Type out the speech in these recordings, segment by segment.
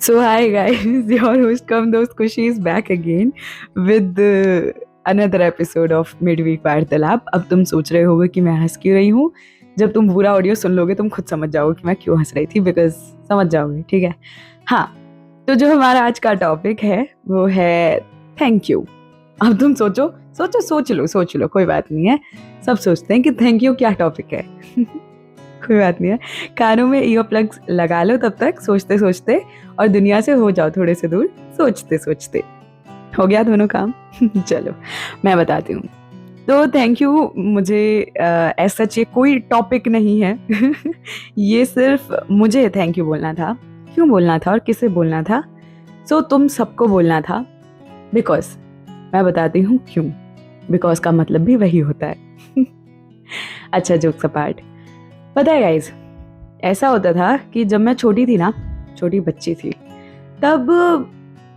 So hi guys, your host Kam Dost Kushi is back again with another episode of Midweek वार्तालाप। अब तुम सोच रहे होगे कि मैं हंस क्यों रही हूँ। जब तुम पूरा ऑडियो सुन लोगे तुम खुद समझ जाओगे कि मैं क्यों हंस रही थी, बिकॉज समझ जाओगे, ठीक है। हाँ, तो जो हमारा आज का टॉपिक है वो है थैंक यू। अब तुम सोच लो, कोई बात नहीं है। सब सोचते हैं कि थैंक यू क्या टॉपिक है। कोई बात नहीं है, कानों में ईयर प्लग्स लगा लो तब तक सोचते सोचते, और दुनिया से हो जाओ थोड़े से दूर सोचते सोचते। हो गया दोनों काम। चलो मैं बताती हूँ। तो थैंक यू मुझे ऐसा ये कोई टॉपिक नहीं है। ये सिर्फ मुझे थैंक यू बोलना था। क्यों बोलना था और किसे बोलना था? सो तुम सबको बोलना था, बिकॉज मैं बताती हूँ क्यों। बिकॉज का मतलब भी वही होता है। अच्छा, जोक्स अपार्ट, पता है गाइज, ऐसा होता था कि जब मैं छोटी थी ना, छोटी बच्ची थी, तब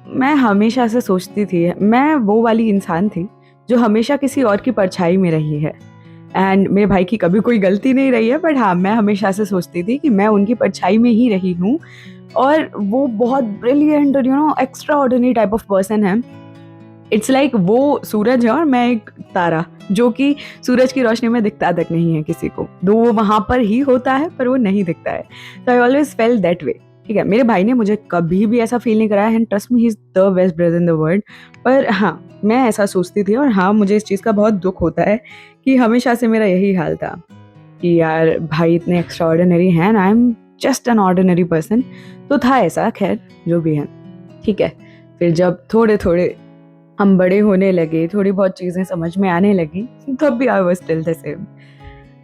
मैं हमेशा से सोचती थी, मैं वो वाली इंसान थी जो हमेशा किसी और की परछाई में रही है। एंड मेरे भाई की कभी कोई गलती नहीं रही है, बट हाँ, मैं हमेशा से सोचती थी कि मैं उनकी परछाई में ही रही हूँ। और वो बहुत ब्रिलियंट और extra ordinary type of person है। इट्स लाइक वो सूरज है और मैं एक तारा, जो कि सूरज की रोशनी में दिखता तक नहीं है किसी को, दो वो वहां पर ही होता है पर वो नहीं दिखता है। तो I always felt that way, ठीक है। मेरे भाई ने मुझे कभी भी ऐसा फील नहीं कराया, and trust me, he is the best brother in the world. पर हाँ, मैं ऐसा सोचती थी, और हाँ, मुझे इस चीज़ का बहुत दुख होता है कि हमेशा से मेरा यही हाल था कि यार भाई इतने एक्स्ट्रा ऑर्डिनरी हैं and I am just an ordinary person. तो था ऐसा, खैर जो भी है, ठीक है। फिर जब थोड़े थोड़े हम बड़े होने लगे, थोड़ी बहुत चीज़ें समझ में आने लगी, तब भी I was still the same.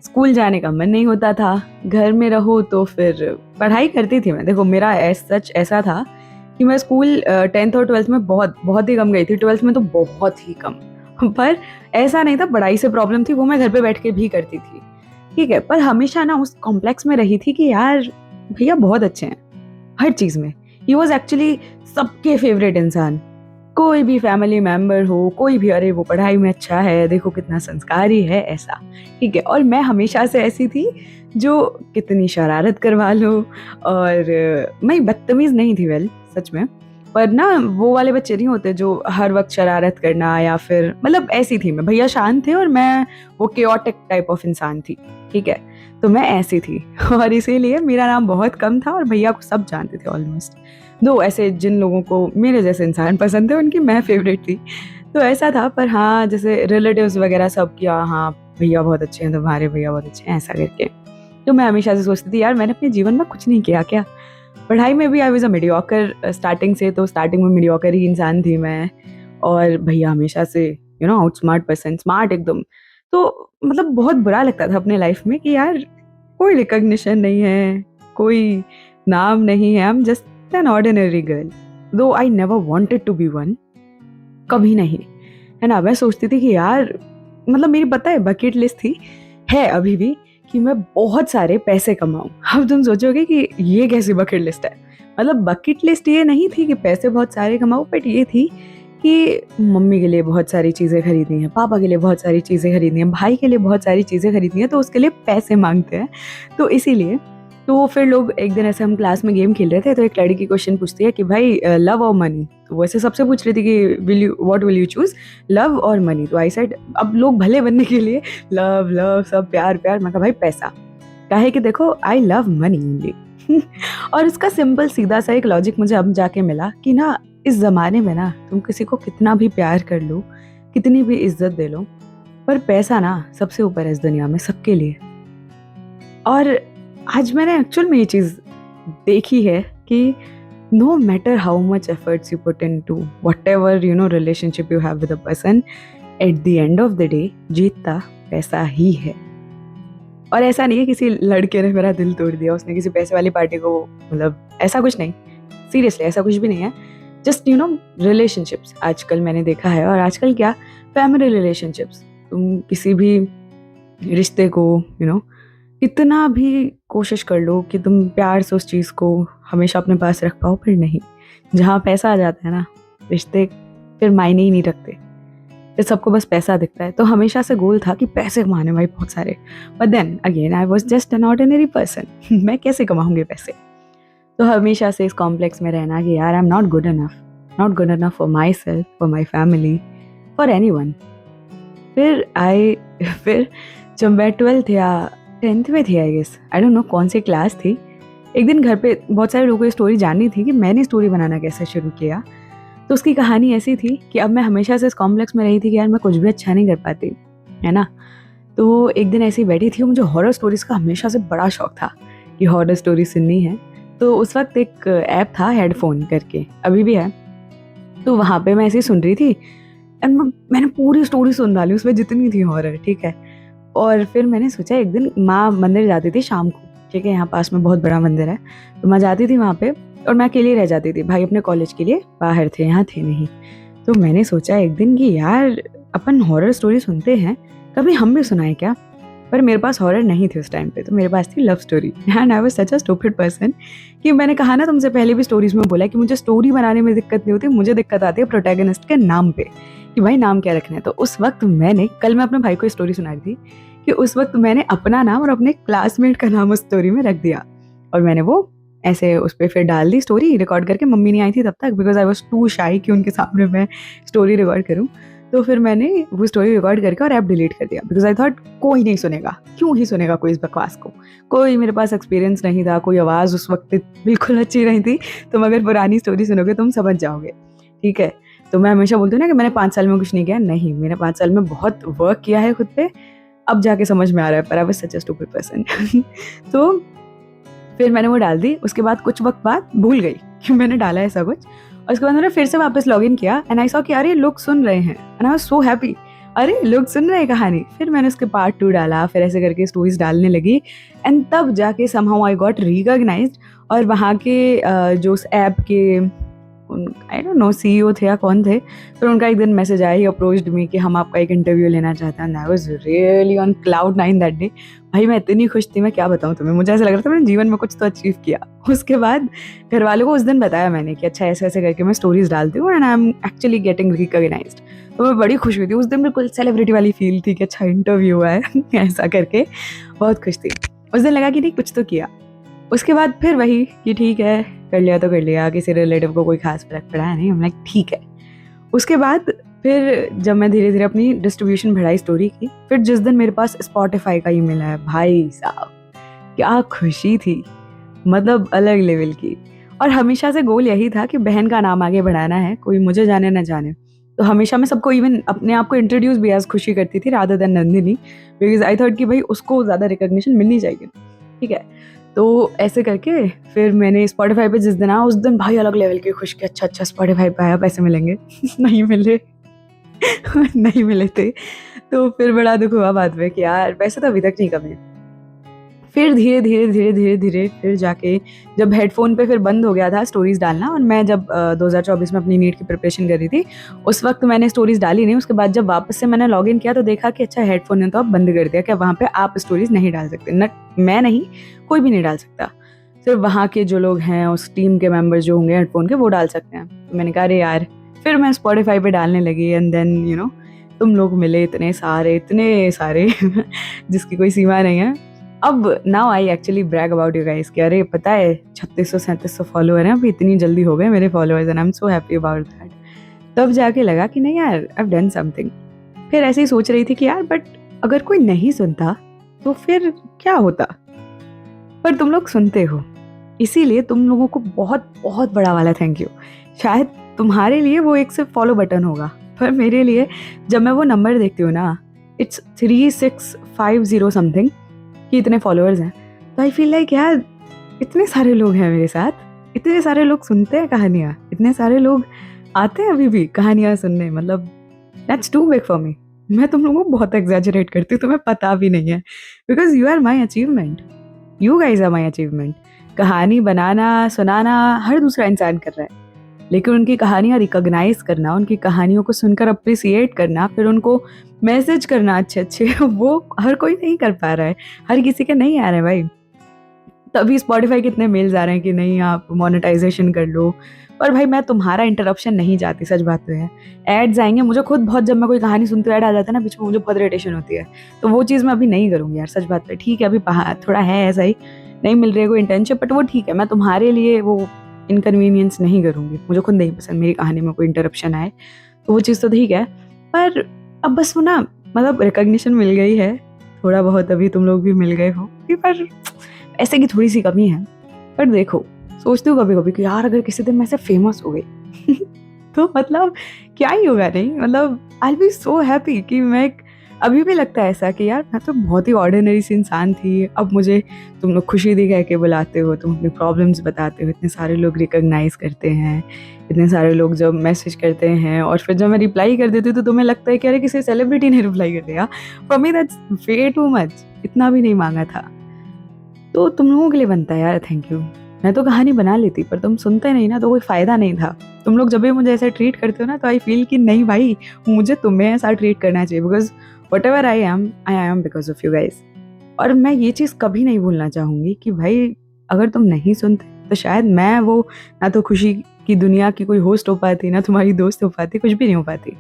School जाने का मन नहीं होता था, घर में रहो तो फिर पढ़ाई करती थी मैं। देखो, मेरा सच ऐसा था कि मैं स्कूल 10th और 12th में बहुत बहुत ही कम गई थी, 12th में तो बहुत ही कम। पर ऐसा नहीं था पढ़ाई से प्रॉब्लम थी, वो मैं घर पे बैठ के भी करती थी, ठीक है। पर हमेशा ना उस कॉम्प्लेक्स में रही थी कि यार भैया बहुत अच्छे हैं हर चीज़ में। ही वॉज एक्चुअली सबके फेवरेट इंसान। कोई भी फैमिली मेंबर हो, कोई भी, अरे वो पढ़ाई में अच्छा है, देखो कितना संस्कारी है, ऐसा, ठीक है। और मैं हमेशा से ऐसी थी जो कितनी शरारत करवा लो, और मैं बदतमीज़ नहीं थी, वेल सच में, पर ना वो वाले बच्चे नहीं होते जो हर वक्त शरारत करना, या फिर मतलब ऐसी थी मैं। भैया शांत थे और मैं वो केओटिक टाइप ऑफ इंसान थी, ठीक है। तो मैं ऐसी थी और इसीलिए मेरा नाम बहुत कम था और भैया को सब जानते थे ऑलमोस्ट। दो ऐसे जिन लोगों को मेरे जैसे इंसान पसंद थे उनकी मैं फेवरेट थी, तो ऐसा था। पर हाँ, जैसे रिलेटिव्स वगैरह सब किया, हाँ भैया बहुत अच्छे हैं, तुम्हारे भैया बहुत अच्छे हैं, ऐसा करके। तो मैं हमेशा से सोचती थी यार मैंने अपने जीवन में कुछ नहीं किया क्या। पढ़ाई में भी I was a mediocre starting से, तो स्टार्टिंग में मीडियोकर ही इंसान थी मैं। और भैया हमेशा से आउट स्मार्ट पर्सन, स्मार्ट एकदम। तो मतलब बहुत बुरा लगता था अपने लाइफ में कि यार कोई रिकॉग्निशन नहीं है, कोई नाम नहीं है, I am just an ordinary girl, though I never wanted to be one, कभी नहीं। है ना, मैं सोचती थी कि यार मतलब मेरी पता है बकेट लिस्ट थी, है अभी भी, कि मैं बहुत सारे पैसे कमाऊं। अब तुम सोचोगे कि ये कैसी बकेट लिस्ट है। मतलब बकेट लिस्ट ये नहीं थी कि पैसे बहुत सारे कमाऊं, बट ये थी कि मम्मी के लिए बहुत सारी चीज़ें खरीदनी है, पापा के लिए बहुत सारी चीज़ें खरीदनी है, भाई के लिए बहुत सारी चीज़ें खरीदनी है, तो उसके लिए पैसे मांगते हैं। तो इसीलिए तो फिर लोग, एक दिन ऐसे हम क्लास में गेम खेल रहे थे, तो एक लड़की क्वेश्चन पूछती है कि भाई लव और मनी। तो वैसे सबसे पूछ रही थी कि what will you choose, love और मनी। तो आई सेड, अब लोग भले बनने के लिए लव लव सब प्यार प्यार, मैं कहा भाई पैसा। काहे कि देखो आई लव मनी ओनली। और इसका सिंपल सीधा सा एक लॉजिक मुझे अब जाके मिला कि ना, इस जमाने में ना तुम किसी को कितना भी प्यार कर लो, कितनी भी इज्जत दे लो, पर पैसा ना सबसे ऊपर है इस दुनिया में सबके लिए। और आज मैंने एक्चुअल में ये चीज़ देखी है कि no matter how much efforts you put into whatever relationship you have with a person, at the end of the day जीतता पैसा ही है। और ऐसा नहीं है किसी लड़के ने मेरा दिल तोड़ दिया, उसने किसी पैसे वाली पार्टी को, मतलब ऐसा कुछ नहीं, सीरियसली ऐसा कुछ भी नहीं है। जस्ट रिलेशनशिप्स आजकल मैंने देखा है, और आजकल क्या, फैमिली रिलेशनशिप्स, तुम किसी भी रिश्ते को कितना भी कोशिश कर लो कि तुम प्यार से उस चीज़ को हमेशा अपने पास रख पाओ, फिर नहीं। जहाँ पैसा आ जाता है ना, रिश्ते फिर मायने ही नहीं रखते, फिर सबको बस पैसा दिखता है। तो हमेशा से गोल था कि पैसे कमाने भाई बहुत सारे, but then again I was just an ordinary person. मैं कैसे कमाऊंगी पैसे। तो हमेशा से इस कॉम्प्लेक्स में रहना कि यार I am not good enough for myself, for my family, for anyone. फिर जब मैं 12th या 10th में थी, I guess, I don't know कौन सी क्लास थी, एक दिन घर पे बहुत सारे लोगों को स्टोरी जाननी थी कि मैंने स्टोरी बनाना कैसे शुरू किया। तो उसकी कहानी ऐसी थी कि अब मैं हमेशा से इस कॉम्प्लेक्स में रही थी कि यार मैं कुछ भी अच्छा नहीं कर पाती, है ना। तो एक दिन ऐसे ही बैठी थी, मुझे हॉरर स्टोरीज का हमेशा से बड़ा शौक था कि हॉरर स्टोरी सुननी है। तो उस वक्त एक ऐप था हेडफोन करके, अभी भी है, तो वहाँ पे मैं ऐसे ही सुन रही थी एंड मैंने पूरी स्टोरी सुन डाली उसमें जितनी थी हॉरर, ठीक है। और फिर मैंने सोचा, एक दिन माँ मंदिर जाती थी शाम को, ठीक है, यहाँ पास में बहुत बड़ा मंदिर है, तो माँ जाती थी वहाँ पे और मैं अकेली रह जाती थी, भाई अपने कॉलेज के लिए बाहर थे, यहाँ थे नहीं। तो मैंने सोचा एक दिन कि यार अपन हॉरर स्टोरी सुनते हैं, कभी हम भी सुनाए क्या। पर मेरे पास हॉरर नहीं थी उस टाइम पे, तो मेरे पास थी love story and I was such a stupid person कि मैंने कहा ना तुमसे पहले भी स्टोरीज में बोला कि मुझे स्टोरी बनाने में दिक्कत नहीं होती, मुझे दिक्कत आती है प्रोटैगनिस्ट के नाम पे कि भाई नाम क्या रखना है। तो उस वक्त मैंने, कल मैं अपने भाई को स्टोरी सुनाई थी कि उस वक्त मैंने अपना नाम और अपने क्लासमेट का नाम उस स्टोरी में रख दिया और मैंने वो ऐसे उस पर फिर डाल दी स्टोरी रिकॉर्ड करके। मम्मी नहीं आई थी तब तक बिकॉज आई वॉज टू शाई कि उनके सामने मैं स्टोरी रिकॉर्ड करूँ। तो फिर मैंने वो स्टोरी रिकॉर्ड करके और ऐप डिलीट कर दिया बिकॉज आई थॉट कोई नहीं सुनेगा, क्यों ही सुनेगा कोई इस बकवास को। कोई मेरे पास एक्सपीरियंस नहीं था, कोई आवाज़ उस वक्त बिल्कुल अच्छी नहीं थी, तुम अगर पुरानी स्टोरी सुनोगे तुम समझ जाओगे, ठीक है। तो मैं हमेशा बोलती हूँ ना कि मैंने 5 साल में कुछ नहीं किया, नहीं, मैंने 5 साल में बहुत वर्क किया है खुद पे, अब जाके समझ में आ रहा है, पर I was such a stupid person. तो फिर मैंने वो डाल दी, उसके बाद कुछ वक्त बाद भूल गई कि मैंने डाला ऐसा कुछ, और उसके बाद मैंने फिर से वापस लॉग इन किया एंड आई सॉ कि अरे लोग सुन रहे हैं and I was so happy, अरे लोग सुन रहे हैं कहानी। फिर मैंने उसके पार्ट 2 डाला, फिर ऐसे करके स्टोरीज डालने लगी एंड तब जाके समहाउ आई गॉट रिकॉग्नाइज्ड। और वहाँ के जो उस ऐप के आई डोंट नो सीईओ थे या कौन थे, फिर उनका एक दिन मैसेज आया, ही अप्रोच्ड मी कि हम आपका एक इंटरव्यू लेना चाहते हैं। I was really on cloud 9 that day. भाई मैं इतनी खुश थी, मैं क्या बताऊँ तुम्हें, मुझे ऐसा लग रहा था मैंने जीवन में कुछ तो अचीव किया। उसके बाद घर वालों को उस दिन बताया मैंने कि अच्छा ऐसे ऐसे करके मैं स्टोरीज डालती हूँ and I am actually getting recognised. तो मैं बड़ी खुश हुई थी उस दिन, बिल्कुल सेलिब्रिटी वाली फील थी कि अच्छा इंटरव्यू हुआ है ऐसा करके बहुत खुश थी। उस दिन लगा कि नहीं कुछ तो किया। उसके बाद फिर वही कि ठीक है कर लिया तो कर लिया, किसी रिलेटिव को कोई खास फर्क पड़ा है नहीं, हम लाइक ठीक है। उसके बाद फिर जब मैं धीरे धीरे अपनी डिस्ट्रीब्यूशन बढ़ाई स्टोरी की, फिर जिस दिन मेरे पास स्पॉटिफाई का ईमेल आया, भाई साहब क्या खुशी थी, मतलब अलग लेवल की। और हमेशा से गोल यही था कि बहन का नाम आगे बढ़ाना है, कोई मुझे जाने ना जाने। तो हमेशा मैं सबको इवन अपने आप को इंट्रोड्यूस भी आज खुशी करती थी rather than Nandini, because I thought कि भाई उसको ज़्यादा रिकॉग्निशन मिलनी चाहिए, ठीक है। तो ऐसे करके फिर मैंने स्पॉटिफाई पे जिस दिन आया उस दिन भाई अलग लेवल की खुश कि अच्छा अच्छा स्पॉटिफाई पे आया, पैसे मिलेंगे नहीं मिले नहीं मिले थे। तो फिर बड़ा दुख हुआ बाद में कि यार पैसे तो अभी तक नहीं कमे। फिर धीरे धीरे धीरे धीरे धीरे फिर जाके जब हेडफोन पे फिर बंद हो गया था स्टोरीज डालना, और मैं जब 2024 में अपनी नीट की प्रिपरेशन कर रही थी उस वक्त मैंने स्टोरीज डाली नहीं। उसके बाद जब वापस से मैंने लॉग इन किया तो देखा कि अच्छा हेडफोन ने तो अब बंद कर दिया, कि वहाँ पे आप स्टोरीज नहीं डाल सकते, न मैं नहीं कोई भी नहीं डाल सकता, सिर्फ वहाँ के जो लोग हैं उस टीम के मेंबर्स जो होंगे हेडफोन के वो डाल सकते हैं। तो मैंने कहा अरे यार, फिर मैं स्पॉटिफाई पे डालने लगी एंड देन यू नो तुम लोग मिले इतने सारे जिसकी कोई सीमा नहीं है। अब now I actually brag about you guys कि अरे पता है 3600-3700 फॉलोअर हैं, अभी इतनी जल्दी हो गए मेरे followers and I am so happy about that. तब जाके लगा कि नहीं यार आई हैव डन समथिंग। फिर ऐसे ही सोच रही थी कि यार बट अगर कोई नहीं सुनता तो फिर क्या होता, पर तुम लोग सुनते हो, इसीलिए तुम लोगों को बहुत बहुत बड़ा वाला थैंक यू। शायद तुम्हारे लिए वो एक सिर्फ फॉलो बटन होगा, पर मेरे लिए जब मैं वो नंबर देखती हूँ ना, इट्स 3650 समथिंग कि इतने फॉलोअर्स हैं, तो आई फील लाइक यार इतने सारे लोग हैं मेरे साथ, इतने सारे लोग सुनते हैं कहानियाँ, इतने सारे लोग आते हैं अभी भी कहानियाँ सुनने, मतलब that's too big for me. मैं तुम लोगों को बहुत एग्जैजरेट करती हूँ, तुम्हें पता भी नहीं है, because you are my achievement, you guys are my achievement. कहानी बनाना सुनाना हर दूसरा इंसान कर रहा है, लेकिन उनकी कहानियाँ रिकॉग्नाइज करना, उनकी कहानियों को सुनकर अप्रिसिएट करना, फिर उनको मैसेज करना अच्छे अच्छे वो हर कोई नहीं कर पा रहा है, हर किसी के नहीं आ रहे भाई। तभी स्पॉटिफाई कितने मेल्स आ रहे हैं कि नहीं आप मोनेटाइजेशन कर लो, पर भाई मैं तुम्हारा इंटरप्शन नहीं चाहती, सच बात तो है। एड्स आएंगे, मुझे खुद बहुत, जब मैं कोई कहानी सुनती हूँ ऐड आ जाता है ना बीच में, मुझे बहुत इरिटेशन होती है, तो वो चीज़ मैं अभी नहीं करूँगी यार, सच बात है। ठीक है अभी थोड़ा है ऐसा ही नहीं मिल रही है कोई इंटर्नशिप, बट वो ठीक है, मैं तुम्हारे लिए वो इनकन्वीनियंस नहीं करूँगी, मुझे खुद नहीं पसंद मेरी कहानी में कोई इंटरप्शन आए, तो वो चीज़ तो ठीक है। पर अब बस वो ना मतलब रिकॉग्निशन मिल गई है, थोड़ा बहुत अभी तुम लोग भी मिल गए हो, पर ऐसे की थोड़ी सी कमी है। पर देखो, सोचती हूँ कभी कभी कि यार अगर किसी दिन मैं ऐसे फेमस हो गई तो मतलब क्या ही होगा, नहीं मतलब I will be so happy कि मैं अभी भी लगता है ऐसा कि यार मैं तो बहुत ही ऑर्डिनरी सी इंसान थी, अब मुझे तुम लोग खुशी दी कह के बुलाते हो, तुम अपनी प्रॉब्लम्स बताते हो, इतने सारे लोग रिकॉग्नाइज करते हैं, इतने सारे लोग जब मैसेज करते हैं और फिर जब मैं रिप्लाई कर देती हूँ तो तुम्हें लगता है कि अरे किसी सेलिब्रिटी ने रिप्लाई कर दिया। For me that's way too much, इतना भी नहीं मांगा था। तो तुम लोगों के लिए बनता है यार, थैंक यू। मैं तो कहानी बना लेती पर तुम सुनते नहीं ना, तो कोई फायदा नहीं था। तुम लोग जब भी मुझे ऐसे ट्रीट करते हो ना, तो आई फील कि नहीं भाई, मुझे तुम्हें ऐसा ट्रीट करना चाहिए, because what ever I am because of you guys. और मैं ये चीज़ कभी नहीं भूलना चाहूँगी कि भाई अगर तुम नहीं सुनते तो शायद मैं वो ना तो खुशी की दुनिया की कोई होस्ट हो पाती, ना तुम्हारी दोस्त हो पाती, कुछ भी नहीं हो पाती।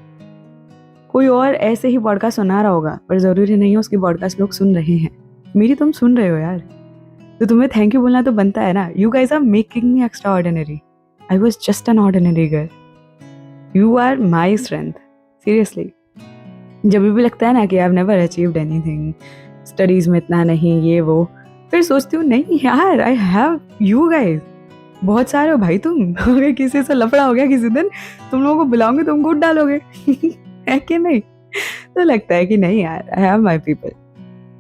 कोई और ऐसे ही पॉडकास्ट सुना रहा होगा, पर ज़रूरी नहीं है उसकी पॉडकास्ट लोग सुन रहे हैं, मेरी तुम सुन रहे हो यार, तो तुम्हें थैंक यू बोलना तो बनता है ना। You guys are making me extraordinary, I was just an ordinary girl, you are my strength, seriously. जब भी लगता है ना कि I have never achieved anything, studies में इतना नहीं, ये वो, फिर सोचती हूँ नहीं यार, आई हैव यू गाइज, बहुत सारे हो भाई तुम। अगर किसी से लफड़ा हो गया किसी दिन, तुम लोगों को बुलाओगे, तुम कूद डालोगे है कि नहीं? तो लगता है कि नहीं यार, आई हैव माई पीपल,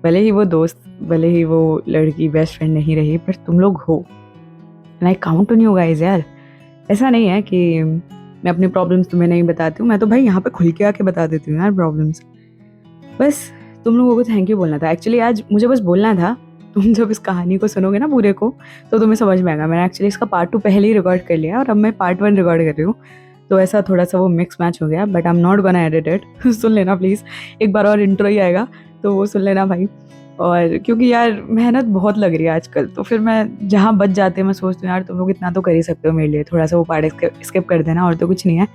भले ही वो दोस्त, भले ही वो लड़की बेस्ट फ्रेंड नहीं रही, पर तुम लोग हो, and I count on you guys यार। ऐसा नहीं है कि मैं अपनी प्रॉब्लम्स तुम्हें नहीं बताती हूँ, मैं तो भाई यहाँ पे खुल के आके बता देती हूँ यार प्रॉब्लम्स। बस तुम लोगों को थैंक यू बोलना था एक्चुअली, आज मुझे बस बोलना था। तुम जब इस कहानी को सुनोगे ना पूरे को, तो तुम्हें समझ में आएगा। मैंने एक्चुअली इसका पार्ट 2 पहले ही रिकॉर्ड कर लिया और अब मैं पार्ट 1 रिकॉर्ड कर रही हूँ, तो ऐसा थोड़ा सा वो मिक्स मैच हो गया, but I am not gonna edit it. सुन लेना प्लीज़, एक बार और इंट्रो ही आएगा तो वो सुन लेना भाई। और क्योंकि यार मेहनत बहुत लग रही है आजकल, तो फिर मैं जहाँ बच जाते हैं मैं सोचती हूँ यार तुम लोग इतना तो कर ही सकते हो मेरे लिए, थोड़ा सा वो पार्ट स्किप कर देना, और तो कुछ नहीं है।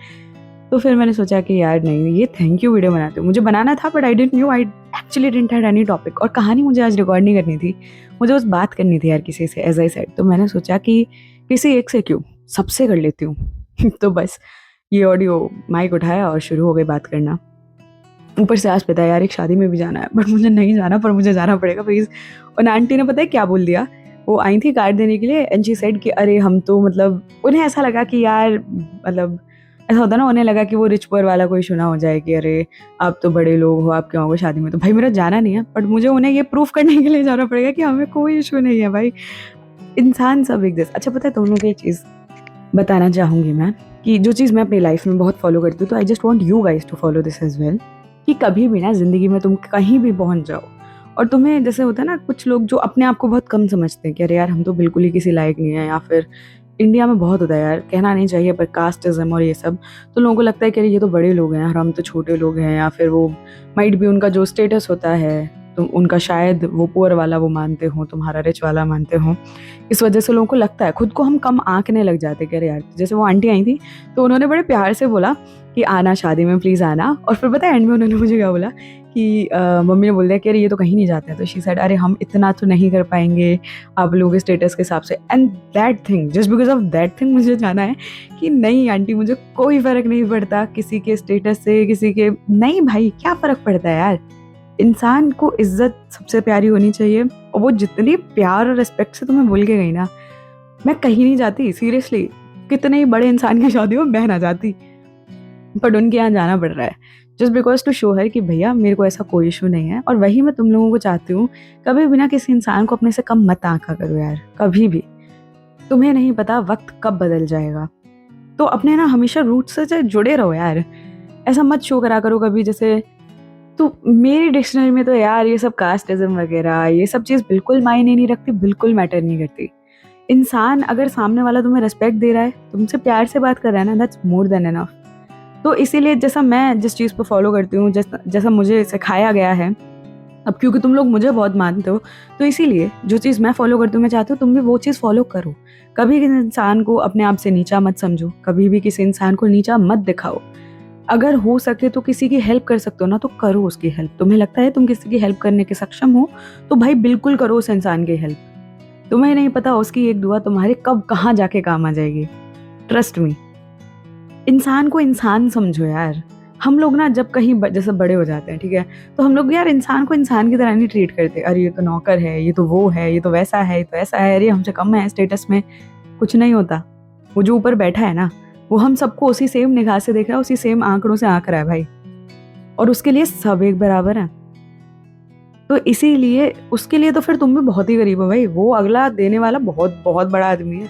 तो फिर मैंने सोचा कि यार नहीं, ये थैंक यू वीडियो बनाते हो, मुझे बनाना था, but I didn't knew, I actually didn't had any topic, और कहानी मुझे आज रिकॉर्ड नहीं करनी थी, मुझे बस बात करनी थी यार किसी से, एज आई सेड। तो मैंने सोचा कि किसी एक से क्यों, सबसे कर लेती हूँ तो बस ये ऑडियो माइक उठाया और शुरू हो गई बात करना। ऊपर से आज पता है यार एक शादी में भी जाना है, बट मुझे नहीं जाना, पर मुझे जाना पड़ेगा प्लीज़। और आंटी ने पता है क्या बोल दिया, वो आई थी कार्ड देने के लिए, एंड शी सेड कि अरे हम तो मतलब, उन्हें ऐसा लगा कि यार मतलब ऐसा होता ना, उन्हें लगा कि वो रिच पुअर वाला कोई शुना हो जाए कि अरे आप तो बड़े लोग हो, आप क्यों आओगे शादी में। तो भाई मेरा जाना नहीं है, बट मुझे उन्हें ये प्रूफ करने के लिए जाना पड़ेगा कि हमें कोई इशू नहीं है भाई, इंसान सब एक जैसे। अच्छा पता है तुम लोगों को एक चीज़ बताना चाहूँगी मैं, कि जो चीज़ मैं अपनी लाइफ में बहुत फॉलो करती हूँ, तो I just want you guys to follow this as well, कि कभी भी ना ज़िंदगी में तुम कहीं भी पहुँच जाओ, और तुम्हें जैसे होता है ना, कुछ लोग जो अपने आप को बहुत कम समझते हैं कि अरे यार हम तो बिल्कुल ही किसी लायक नहीं है, या फिर इंडिया में बहुत होता है यार, कहना नहीं चाहिए पर कास्टिज्म और ये सब, तो लोगों को लगता है कि अरे ये तो बड़े लोग हैं और हम तो छोटे लोग हैं, या फिर वो माइट भी उनका जो स्टेटस होता है तो उनका शायद वो पुअर वाला वो मानते हो, तुम्हारा रिच वाला मानते हो। इस वजह से लोगों को लगता है, खुद को हम कम आंकने लग जाते कि अरे यार, जैसे वो आंटी आई थी तो उन्होंने बड़े प्यार से बोला कि आना शादी में प्लीज़ आना, और फिर पता है एंड में उन्होंने मुझे क्या बोला कि मम्मी ने बोल दिया कि अरे ये तो कहीं नहीं जाते हैं, तो शी सेड अरे हम इतना तो नहीं कर पाएंगे आप लोगों के स्टेटस के हिसाब से, and that thing, just because of that thing मुझे जाना है कि नहीं आंटी मुझे कोई फ़र्क नहीं पड़ता किसी के स्टेटस से, किसी के नहीं भाई, क्या फ़र्क पड़ता है यार, इंसान को इज्जत सबसे प्यारी होनी चाहिए, और वो जितनी प्यार और रिस्पेक्ट से तुम्हें बोल के गई ना, मैं कहीं नहीं जाती सीरियसली, कितने ही बड़े इंसान की शादी हो मैं ना जाती, बट उनके यहाँ जाना पड़ रहा है जस्ट बिकॉज टू शो हर कि भैया मेरे को ऐसा कोई इशू नहीं है। और वही मैं तुम लोगों को चाहती हूँ, कभी भी ना किसी इंसान को अपने से कम मत आंका करो यार, कभी भी, तुम्हें नहीं पता वक्त कब बदल जाएगा, तो अपने ना हमेशा रूट से जुड़े रहो यार, ऐसा मत शो करा करो कभी जैसे। तो मेरी डिक्शनरी में तो यार ये सब कास्टिज्म वगैरह ये सब चीज़ बिल्कुल मायने नहीं रखती, बिल्कुल मैटर नहीं करती। इंसान अगर सामने वाला तुम्हें रिस्पेक्ट दे रहा है, तुमसे प्यार से बात कर रहा है ना, दैट्स मोर देन एनफ। तो इसीलिए जैसा मैं जिस चीज़ को फॉलो करती हूँ, जैसा मुझे सिखाया गया है, अब क्योंकि तुम लोग मुझे बहुत मानते हो, तो इसीलिए जो चीज़ मैं फॉलो करती हूँ मैं चाहती हूँ तुम भी वो चीज़ फॉलो करो। कभी किसी इंसान को अपने आप से नीचा मत समझो, कभी भी किसी इंसान को नीचा मत दिखाओ। अगर हो सके तो किसी की हेल्प कर सकते हो ना, तो करो उसकी हेल्प। तुम्हें लगता है तुम किसी की हेल्प करने के सक्षम हो, तो भाई बिल्कुल करो उस इंसान की हेल्प। तुम्हें नहीं पता उसकी एक दुआ तुम्हारे कब कहाँ जाके काम आ जाएगी। Trust me. इंसान को इंसान समझो यार। हम लोग ना जब कहीं जैसे बड़े हो जाते हैं, ठीक है, तो हम लोग यार इंसान को इंसान की तरह नहीं ट्रीट करते। अरे ये तो नौकर है, ये तो वो है, ये तो वैसा है, ये तो ऐसा है, अरे हमसे कम है स्टेटस में। कुछ नहीं होता। वो जो ऊपर बैठा है ना, वो हम सबको उसी सेम निगाह से देख रहा है, उसी सेम आंकड़ों से आंक रहा है भाई। और उसके लिए सब एक बराबर है। तो इसीलिए उसके लिए तो फिर तुम भी बहुत ही गरीब हो भाई। वो अगला देने वाला बहुत बहुत बड़ा आदमी है,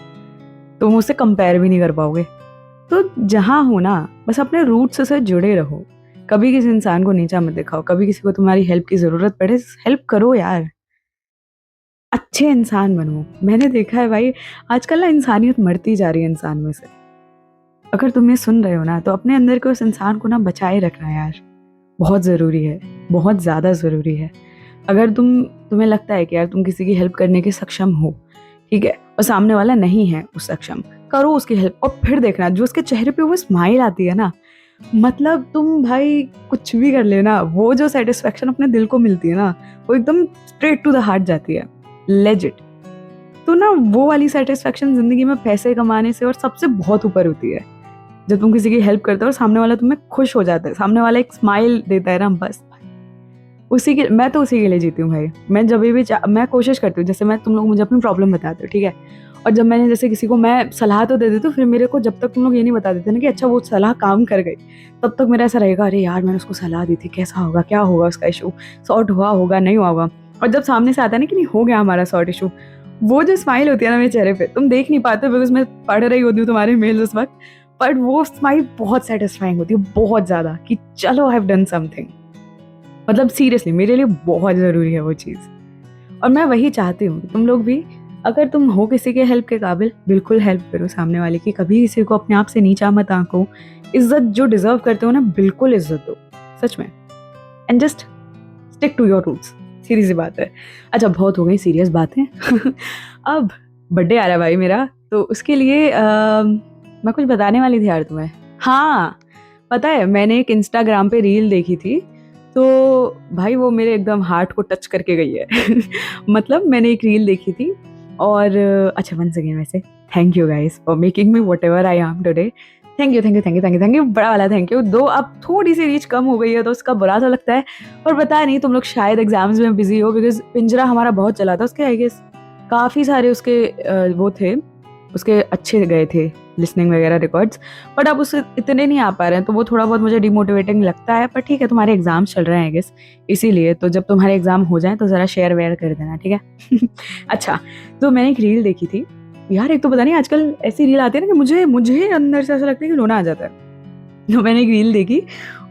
तुम उससे कंपेयर भी नहीं कर पाओगे। तो जहाँ हो ना, बस अपने रूट्स से जुड़े रहो। कभी किसी इंसान को नीचा मत दिखाओ। कभी किसी को तुम्हारी हेल्प की जरूरत पड़े, हेल्प करो यार। अच्छे इंसान बनो। मैंने देखा है भाई, आजकल ना इंसानियत मरती जा रही है इंसान में से। अगर तुम ये सुन रहे हो ना, तो अपने अंदर के उस इंसान को ना बचाए रखना यार, बहुत ज़रूरी है, बहुत ज़्यादा ज़रूरी है। अगर तुम्हें लगता है कि यार तुम किसी की हेल्प करने के सक्षम हो, ठीक है, और सामने वाला नहीं है उस सक्षम, करो उसकी हेल्प। और फिर देखना जो उसके चेहरे पे वो स्माइल आती है ना, मतलब तुम भाई कुछ भी कर लेना, वो जो सेटिस्फेक्शन अपने दिल को मिलती है ना, वो एकदम स्ट्रेट टू द हार्ट जाती है, लेजिट। तो ना वो वाली सेटिस्फेक्शन जिंदगी में पैसे कमाने से और सबसे बहुत ऊपर होती है। जब तुम किसी की हेल्प करते हो और सामने वाला तुम्हें खुश हो जाता है, सामने वाला एक स्माइल देता है ना, बस मैं तो उसी के लिए जीती हूँ भाई। मैं जब भी मैं कोशिश करती हूँ, जैसे मैं तुम लोग मुझे अपनी प्रॉब्लम बताते हो, ठीक है, और जब मैंने जैसे किसी को मैं सलाह तो दे देती हूँ, फिर मेरे को जब तक तुम लोग ये नहीं बता देते ना कि अच्छा वो सलाह काम कर गई, तब तक मेरा ऐसा रहेगा, अरे यार मैंने उसको सलाह दी थी, कैसा होगा, क्या होगा उसका इशू, सॉर्ट हुआ होगा नहीं हुआ होगा। और जब सामने से आता है ना कि नहीं हो गया हमारा सॉर्ट इशू, वो जो स्माइल होती है ना मेरे चेहरे पे, तुम देख नहीं पाते बिकॉज मैं पढ़ रही होती हूँ तुम्हारे मेल उस वक्त, बट वो स्माइल बहुत सेटिस्फाइंग होती है, बहुत ज्यादा, कि चलो आई हैव डन समथिंग। मतलब सीरियसली मेरे लिए बहुत ज़रूरी है वो चीज़। और मैं वही चाहती हूँ कि तुम लोग भी, अगर तुम हो किसी के हेल्प के काबिल, बिल्कुल हेल्प करो सामने वाले की। कभी किसी को अपने आप से नीचा मत आंको। इज्जत जो डिजर्व करते हो ना, बिल्कुल इज्जत दो, सच में। And just stick to your roots. सीधी सी बात है। अच्छा बहुत हो गई सीरियस बातें। अब बर्थडे आ रहा है भाई मेरा, तो उसके लिए मैं कुछ बताने वाली थी यार तुम्हें। हाँ, पता है मैंने एक इंस्टाग्राम पे रील देखी थी, तो भाई वो मेरे एकदम हार्ट को टच करके गई है। मतलब मैंने एक रील देखी थी, और अच्छा वंस अगेन वैसे thank you guys for making me what ever I am today. Thank you thank you thank you thank you thank you, बड़ा वाला थैंक यू। दो अब थोड़ी सी रीच कम हो गई है तो उसका बुरा तो लगता है, और पता नहीं तुम लोग शायद एग्जाम्स में बिजी हो, बिकॉज पिंजरा हमारा बहुत चला था उसके, आई गेस काफ़ी सारे उसके वो थे, उसके अच्छे गए थे लिसनिंग वगैरह रिकॉर्ड्स, बट अब उससे इतने नहीं आ पा रहे हैं, तो वो थोड़ा बहुत मुझे डिमोटिवेटिंग लगता है। पर ठीक है, तुम्हारे एग्जाम्स चल रहे हैं आई गेस, इसीलिए तो जब तुम्हारे एग्जाम हो जाए तो ज़रा शेयर वेयर कर देना, ठीक है। अच्छा, तो मैंने एक रील देखी थी यार, एक तो पता नहीं आजकल ऐसी रील आती है ना कि मुझे मुझे अंदर से ऐसा लगता है कि रोना आ जाता है। तो मैंने एक रील देखी,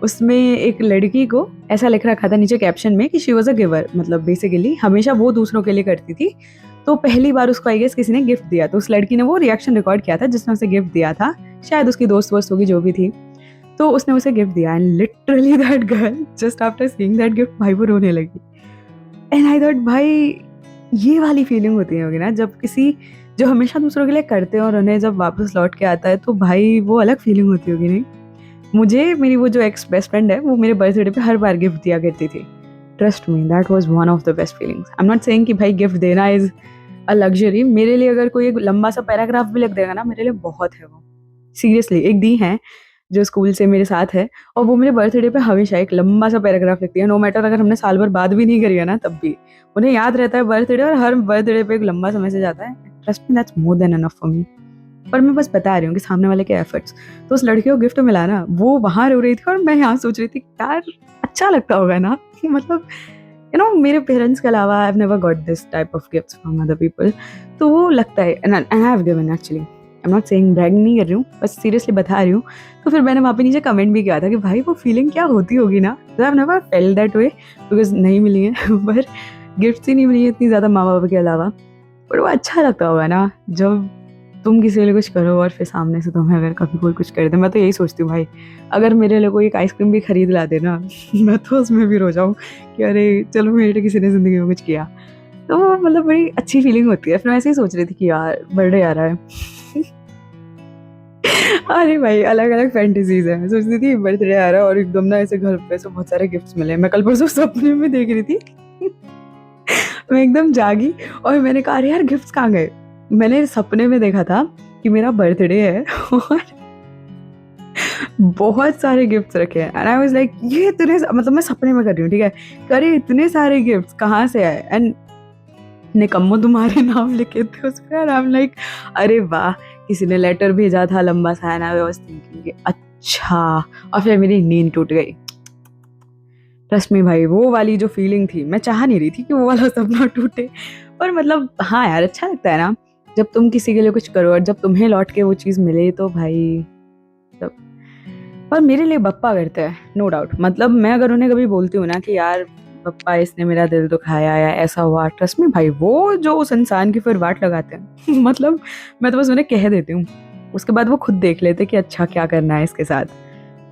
उसमें एक लड़की को ऐसा लिख रखा था नीचे कैप्शन में कि शी वॉज अ गिवर, मतलब बेसिकली हमेशा वो दूसरों के लिए करती थी, तो पहली बार उसको आई गेस किसी ने गिफ्ट दिया, तो उस लड़की ने वो रिएक्शन रिकॉर्ड किया था जिसने उसे गिफ्ट दिया था, शायद उसकी दोस्त वोस्त होगी जो भी थी, तो उसने उसे गिफ्ट दिया, and literally that girl just after seeing that gift भाई वो रोने लगी। एंड आई थॉट भाई ये वाली फीलिंग होती होगी ना, जब किसी जो हमेशा दूसरों के लिए करते हैं और उन्हें जब वापस लौट के आता है, तो भाई वो अलग फीलिंग होती होगी नहीं। मुझे मेरी वो जो एक्स बेस्ट फ्रेंड है, वो मेरे बर्थडे पे हर बार गिफ्ट दिया करती थी। Trust me that was one of the best feelings. I am not saying कि भाई गिफ्ट देना इज अ लग्जरी, मेरे लिए अगर कोई एक लंबा सा पैराग्राफ भी लिख देगा ना, मेरे लिए बहुत है वो। सीरियसली एक दी है जो स्कूल से मेरे साथ है, और वो मेरे बर्थडे पे हमेशा एक लंबा सा पैराग्राफ लिखती है, नो मैटर अगर हमने साल भर बात भी नहीं करी है ना, तब भी उन्हें याद रहता है बर्थडे, और हर बर्थडे पे एक लंबा सा मैसेज आता है। Trust me that's more than enough for me. पर मैं बस बता रही हूँ कि सामने वाले के एफर्ट्स। तो उस लड़की को गिफ्ट मिला ना, वो वहाँ रो रही थी और मैं यहाँ सोच रही थी यार अच्छा लगता होगा ना, मतलब यू नो मेरे पेरेंट्स के अलावा I have never got this type of gifts from other people, तो वो लगता है, and I have given actually. I am not saying brag नहीं कर रही हूँ, बस सीरियसली बता रही हूँ। तो फिर मैंने वहाँ पे नीचे कमेंट भी किया था कि भाई वो फीलिंग क्या होती होगी ना, आई have never felt that way, because नहीं मिली है। पर गिफ्ट्स ही नहीं मिली है इतनी ज़्यादा माँ बाप के अलावा। पर वो अच्छा लगता होगा ना जब तुम किसी के लिए कुछ करो और फिर सामने से तुम्हें अगर कभी कोई कुछ कर दे। मैं तो यही सोचती हूँ भाई, अगर मेरे लिए कोई एक आइसक्रीम भी खरीद ला दे ना, मैं तो उसमें भी रो जाऊँ कि अरे चलो मेरे लिए किसी ने ज़िंदगी में कुछ किया। तो वो मतलब बड़ी अच्छी फीलिंग होती है। फिर मैं ऐसे ही सोच रही थी कि यार बर्थडे आ रहा है। अरे भाई अलग अलग फैंटेसीज है। मैं सोच रही थी बर्थडे आ रहा है और एकदम ना ऐसे घर पे ऐसे बहुत सारे गिफ्ट्स मिले। मैं कल परसों सपने में देख रही थी मैं एकदम जागी और मैंने कहा अरे यार गिफ्ट्स कहाँ गए। मैंने सपने में देखा था कि मेरा बर्थडे है और बहुत सारे गिफ्ट्स रखे हैं एंड आई वाज लाइक ये इतने, मतलब मैं सपने में कर रही हूँ, ठीक है, करे इतने सारे गिफ्ट्स कहाँ से आए एंड निकम्मो तुम्हारे नाम लिखे थे उस पर। आई एम लाइक अरे वाह, किसी ने लेटर भेजा था लंबा सा एंड आई वाज थिंकिंग अच्छा, और फिर मेरी नींद टूट गई। ट्रस्ट मी भाई, वो वाली जो फीलिंग थी, मैं चाह नहीं रही थी कि वो वाला सपना टूटे, पर मतलब हाँ यार अच्छा लगता है ना जब तुम किसी के लिए कुछ करो और जब तुम्हें लौट के वो चीज़ मिले तो भाई तब। पर मेरे लिए पप्पा करते हैं नो डाउट, मतलब मैं अगर उन्हें कभी बोलती हूँ ना कि यार पप्पा इसने मेरा दिल दुखाया या ऐसा हुआ, ट्रस्ट में भाई वो जो उस इंसान की फिर वाट लगाते हैं मतलब मैं तो बस उन्हें कह देती हूँ, उसके बाद वो खुद देख लेते कि अच्छा क्या करना है इसके साथ।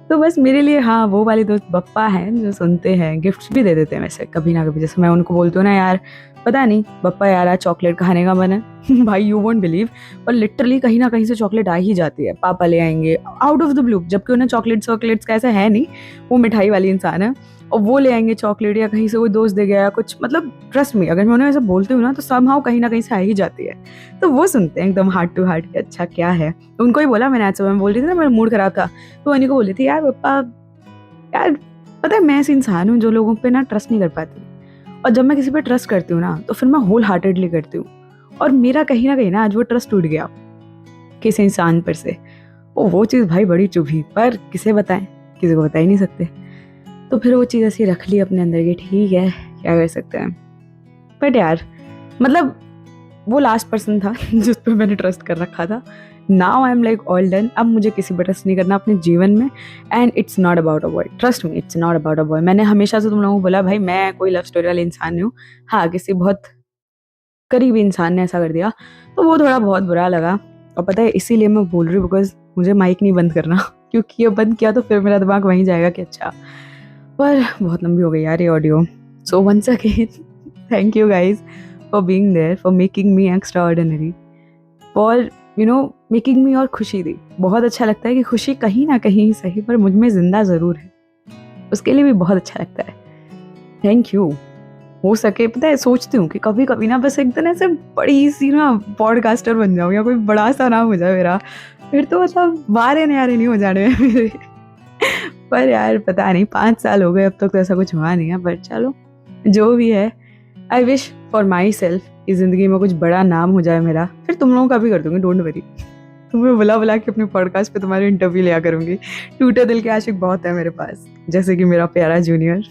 तो बस मेरे लिए हाँ वो वाले दोस्त पप्पा हैं जो सुनते हैं, गिफ्ट्स भी दे देते हैं वैसे कभी ना कभी। जैसे मैं उनको बोलती हूँ ना यार पता नहीं पप्पा यार आज चॉकलेट खाने का मन है भाई यू वोंट बिलीव, पर लिटरली कहीं ना कहीं से चॉकलेट आ ही जाती है, पापा ले आएंगे आउट ऑफ द ब्लू, जबकि उन्हें चॉकलेट्स का ऐसा है नहीं, वो मिठाई वाली इंसान है और वो ले आएंगे चॉकलेट या कहीं से कोई दोस्त दे गया या कुछ, मतलब ट्रस्ट मी अगर मैं उन्हें ऐसा बोलती हूँ ना तो समहाउ कहीं ना कहीं से आ ही जाती है। तो वो सुनते हैं एकदम हार्ट टू हार्ट कि अच्छा क्या है। उनको ही बोला मैंने आज सुबह, मैं बोल रही थी ना मेरा मूड खराब था तो अनी को बोली थी यार पप्पा यार पता है मैं ऐसी इंसान हूँ जो लोगों पे ना ट्रस्ट नहीं कर पाती, और जब मैं किसी पे ट्रस्ट करती हूँ ना तो फिर मैं होल हार्टेडली करती हूँ, और मेरा कहीं ना कहीं ना आज वो ट्रस्ट टूट गया किसी इंसान पर से। वो चीज़ भाई बड़ी चुभी, पर किसे बताएं, किसी को बता ही नहीं सकते। तो फिर वो चीज़ ऐसी रख ली अपने अंदर की, ठीक है क्या कर सकते हैं। बट यार मतलब वो लास्ट पर्सन था जिस पे मैंने ट्रस्ट कर रखा था। Now I am like all done, अब मुझे किसी पर ट्रस्ट नहीं करना अपने जीवन में। And it's not about a boy, trust me it's not about a boy. मैंने हमेशा से तुम लोगों को बोला भाई मैं कोई लव स्टोरी वाले इंसान नहीं हूँ। हाँ किसी बहुत करीबी इंसान ने ऐसा कर दिया तो वो थोड़ा बहुत बुरा लगा, और पता है इसीलिए मैं बोल रही हूँ बिकॉज मुझे माइक नहीं बंद करना क्योंकि ये बंद किया तो फिर मेरा दिमाग वहीं जाएगा कि अच्छा। पर बहुत लंबी हो गई यार ये audio. So once again thank you guys for being there, for making me extraordinary, for you know making me और खुशी दी। बहुत अच्छा लगता है कि खुशी कहीं ना कहीं सही पर मुझ में जिंदा ज़रूर है, उसके लिए भी बहुत अच्छा लगता है। Thank you. हो सके पता है सोचती हूँ कि कभी कभी ना बस एक दिन ऐसे बड़ी सी ना पॉडकास्टर बन जाऊँ या कोई बड़ा सा नाम हो जाए मेरा, फिर तो मतलब बारे न्यारे नहीं हो जाने मेरे पर यार पता नहीं 5 साल हो गए अब तक तो ऐसा कुछ हुआ नहीं है, पर चलो जो भी है। I wish for my self कि ज़िंदगी में कुछ बड़ा नाम हो जाए मेरा, फिर तुम लोगों का भी कर दूंगी, डोंट वरी। तुम्हें बुला बुला के अपने पॉडकास्ट पे तुम्हारी इंटरव्यू लिया करूंगी। टूटे दिल के आशिक बहुत है मेरे पास, जैसे कि मेरा प्यारा जूनियर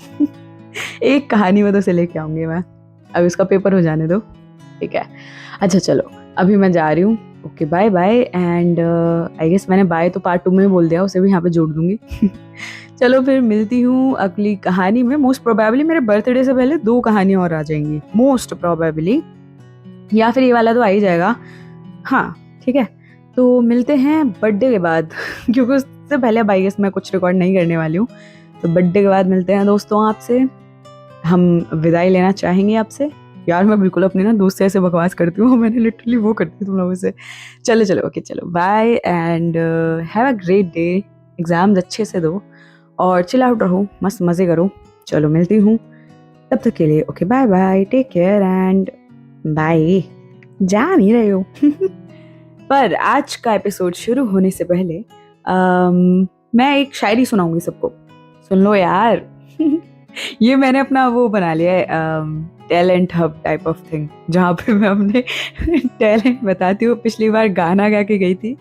एक कहानी में तो से लेके आऊंगी मैं, अब इसका पेपर हो जाने दो ठीक है। अच्छा चलो अभी मैं जा रही हूँ, okay bye bye. And I guess मैंने बाय तो पार्ट 2 में बोल दिया, उसे भी यहाँ पे जोड़ दूंगी चलो फिर मिलती हूँ अगली कहानी में। मोस्ट प्रोबेबली मेरे बर्थडे से पहले 2 कहानियाँ और आ जाएंगी मोस्ट प्रोबेबली, या फिर ये वाला तो आ ही जाएगा। हाँ ठीक है, तो मिलते हैं बर्थडे के बाद क्योंकि उससे पहले अब आई गेस मैं कुछ रिकॉर्ड नहीं करने वाली हूँ, तो बर्थडे के बाद मिलते हैं दोस्तों आपसे। हम विदाई लेना चाहेंगे आपसे। यार मैं बिल्कुल अपने ना दोस्त से ऐसे बकवास करती हूँ, मैंने लिटरली वो करती हूँ तुम लोगों से। चलो चलो ओके चलो bye and have a great day, exams अच्छे से दो और चिल आउट रहो, मस्त मज़े करो। चलो मिलती हूँ तब तक के लिए, okay bye bye, take care and bye. जा नहीं रहे हो पर आज का एपिसोड शुरू होने से पहले मैं एक शायरी सुनाऊंगी सबको, सुन लो यार ये मैंने अपना वो बना लिया है talent hub type of thing, जहाँ पे मैं अपने टैलेंट बताती हूँ। पिछली बार गाना गा के गई थी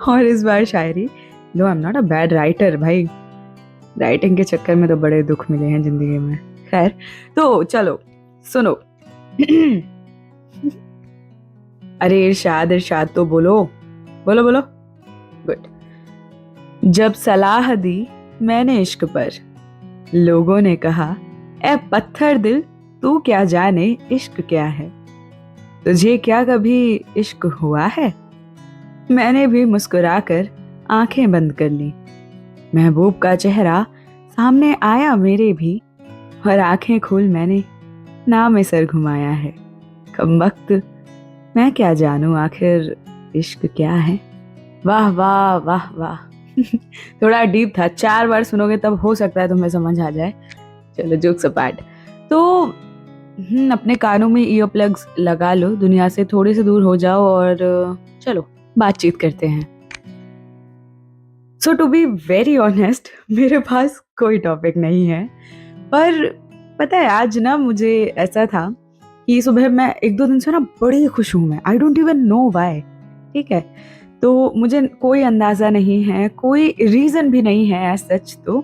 और इस बार शायरी। No I am not a bad writer भाई, राइटिंग के चक्कर में तो बड़े दुख मिले हैं जिंदगी में। खैर तो चलो सुनो अरे इरशाद इरशाद तो बोलो बोलो बोलो, गुड। जब सलाह दी मैंने इश्क पर, लोगों ने कहा ए पत्थर दिल तू क्या जाने इश्क क्या है, तुझे क्या कभी इश्क हुआ है। मैंने भी मुस्कुराकर आंखें बंद कर ली, महबूब का चेहरा सामने आया मेरे भी, और आंखें खोल मैंने नाम सर घुमाया है। कमबख्त मैं क्या जानूं आखिर इश्क क्या है। वाह वाह वाह वाह थोड़ा डीप था, 4 बार सुनोगे तब हो सकता है तुम्हें समझ आ जाए। चलो जोक्स अपार्ट, तो अपने कानों में ईयर प्लग्स लगा लो, दुनिया से थोड़े से दूर हो जाओ और चलो बातचीत करते हैं। सो टू बी वेरी ऑनेस्ट, मेरे पास कोई टॉपिक नहीं है, पर पता है आज ना मुझे ऐसा था कि सुबह मैं एक दो दिन से ना बड़ी खुश हूँ। मैं I don't even know why, ठीक है। तो मुझे कोई अंदाजा नहीं है, कोई रीजन भी नहीं है एज सच, तो